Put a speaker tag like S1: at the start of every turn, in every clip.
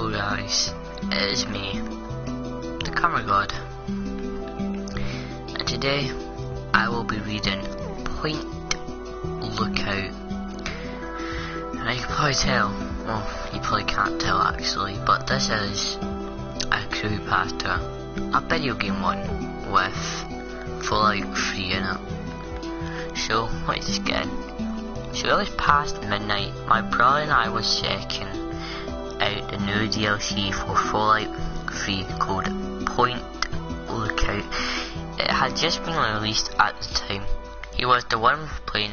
S1: Hello guys, it is me, the Camera God, and today I will be reading Point Lookout. And you can probably tell, well, you probably can't tell actually, but this is a creepypasta, a video game one with Fallout 3 in it. So let's just get in. So it was past midnight. My brother and I was checking out the new DLC for Fallout 3 called Point Lookout. It had just been released at the time. He was the one playing,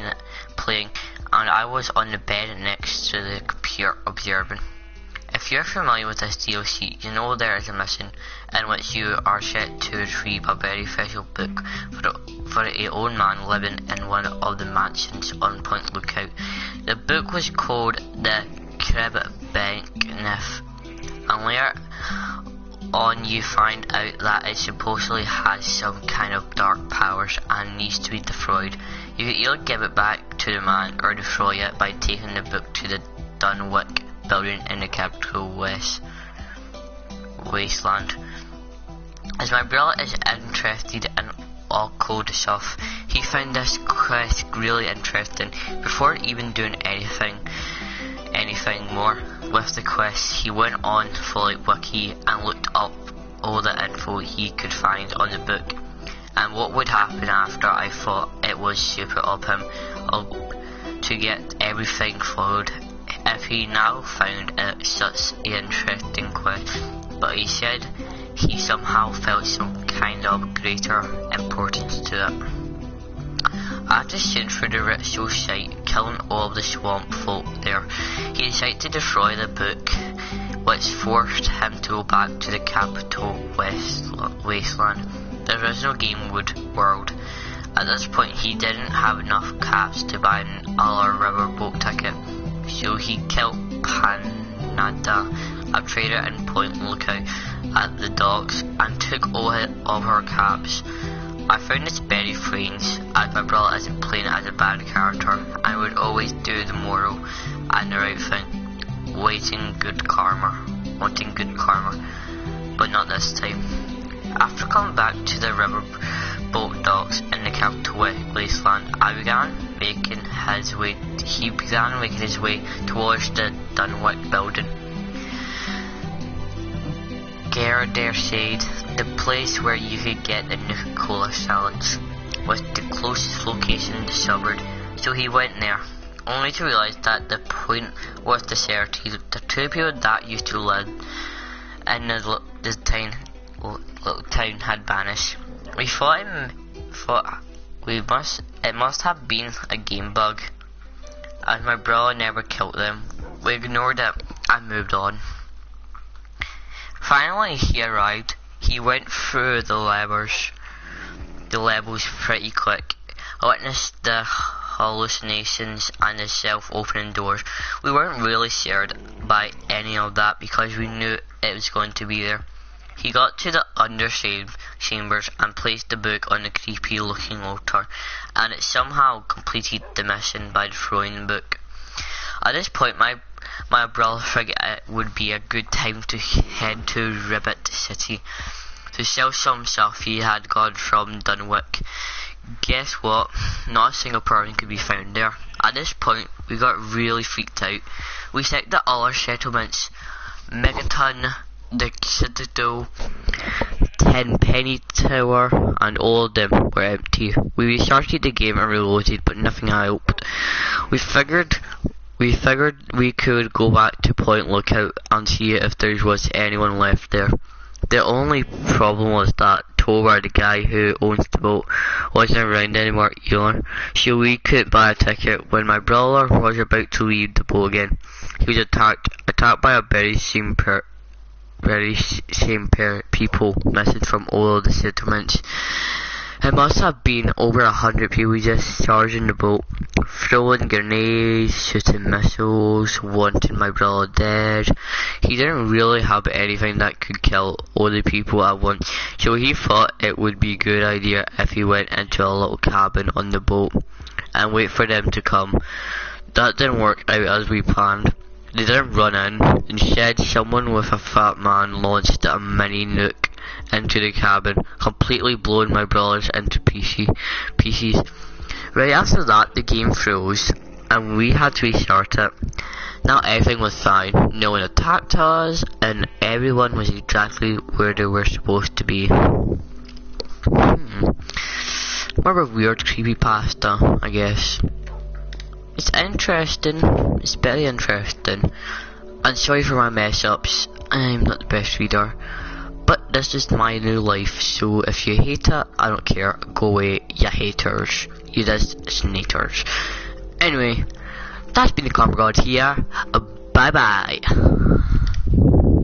S1: and I was on the bed next to the computer observing. If you're familiar with this DLC, you know there is a mission in which you are set to retrieve a very special book for a old man living in one of the mansions on Point Lookout. The book was called the Creepypasta, and later on you find out that it supposedly has some kind of dark powers and needs to be destroyed. You can either give it back to the man or destroy it by taking the book to the Dunwick building in the capital wasteland. As my brother is interested in occult stuff, he found this quest really interesting. Before even doing anything more with the quest, he went on Fallout Wiki and looked up all the info he could find on the book and what would happen after. I thought it was super of him to get everything followed if he now found it such an interesting quest, but he said he somehow felt some kind of greater importance to it. After searching through the ritual site, killing all of the swamp folk there, he decided to destroy the book, which forced him to go back to the capital wasteland, the original game world. At this point he didn't have enough caps to buy another riverboat ticket, so he killed Panada, a trader in Point Lookout, at the docks and took all of her caps. I found this very strange, as my brother isn't playing as a bad character and would always do the moral and the right thing, wanting good karma, but not this time. After coming back to the riverboat docks in the capital wasteland, he began making his way towards the Dunwick building. Gerda said the place where you could get the Nuka-Cola salads was the closest location discovered, so he went there, only to realise that the point was deserted. The two people that used to live in the little town had vanished. We thought it must have been a game bug, as my brother never killed them. We ignored it and moved on. Finally he arrived. He went through the levels pretty quick. I witnessed the hallucinations and the self-opening doors. We weren't really scared by any of that because we knew it was going to be there. He got to the underside chambers and placed the book on the creepy looking altar, and it somehow completed the mission by destroying the book. At this point my brother figured it would be a good time to head to Ribbit City to sell some stuff he had got from Dunwick. Guess what? Not a single person could be found there. At this point we got really freaked out. We checked the other settlements, Megaton, the Citadel, Tenpenny Tower, and all of them were empty. We restarted the game and reloaded, but nothing helped. We figured we could go back to Point Lookout and see if there was anyone left there. The only problem was that Tober, the guy who owns the boat, wasn't around anymore either, so we couldn't buy a ticket. When my brother was about to leave the boat again, he was attacked by a very same people message from all of the settlements. It must have been over 100 people just charging the boat, throwing grenades, shooting missiles, wanting my brother dead. He didn't really have anything that could kill all the people at once, so he thought it would be a good idea if he went into a little cabin on the boat and wait for them to come. That didn't work out as we planned. They didn't run in. Instead, someone with a fat man launched a mini nuke into the cabin, completely blowing my brothers into pieces. Right after that, the game froze, and we had to restart it. Now everything was fine. No one attacked us, and everyone was exactly where they were supposed to be. More of a weird creepypasta, I guess. It's interesting. It's very interesting. And sorry for my mess ups. I'm not the best reader. But this is my new life, so if you hate it, I don't care. Go away, you haters. You just snaters. Anyway, that's been the Comic God here. Bye bye.